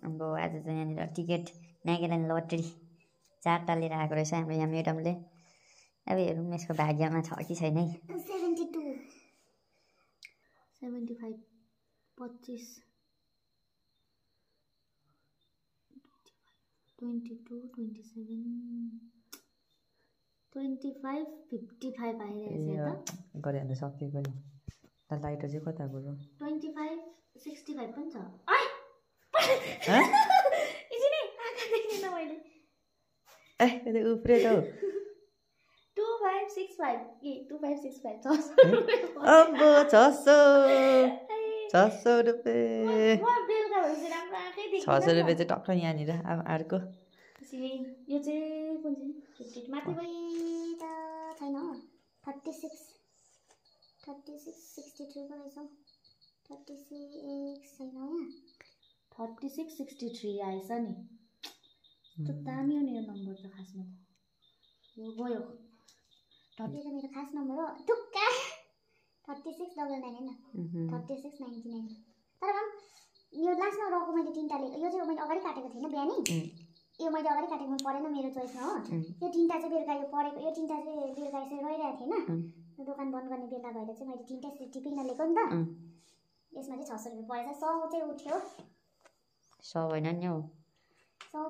अब आज चाहिँ यहाँनिर टिकट नागाल्यान्ड लटरी 4टा लिएर आएको रहेछ हाम्रो यहाँ म्याडमले। अब हेरौँ यसको भाग्यमा छ कि छैन है। 72 75 25 22 27 25 55 आइरहेछ त गरे अन्त सकिएको नि त। लाइटर चाहिँ कता गयो? 25 65 पनि छ। ए उफ्रे त 2565 ए 2565 अब 600 रुपियाँ। म बेलुका भएपछि राम्रो आँखै देख्दैन। 600 रुपियाँ चाहिँ टक्क यहाँनिर। अब अर्को यो चाहिँ कुन चाहिँ 50 माथि गई त छैन। 36 63 को रहेछ। 36 छैन यहाँ। 36 63 आएछ नि। त्यो दामी हो नि यो नम्बर त खासमा त। यो गयो। यो त मेरो खास नम्बर हो। टुक्का 3699 हैन 3699। तर पनि यो लास्टमा रहेको मैले 3टा लेखेँ। यो चाहिँ मैले अगाडि काटेको थिएन बिहानै। यो मैले अगाडि काटेको परेन मेरो चोइसमा हो। यो 3टा चाहिँ बेलुका यो परेको यो 3टा चाहिँ बेलुका यसरी रहिरहेको थिएन। दोकान बन्द गर्ने बेला भएर चाहिँ मैले 3टा यसरी टिपिकन लेखेको नि त। यसमा चाहिँ 600 रुपियाँ परेछ। 100 चाहिँ उठ्यो। 100 होइन नि हौ। 100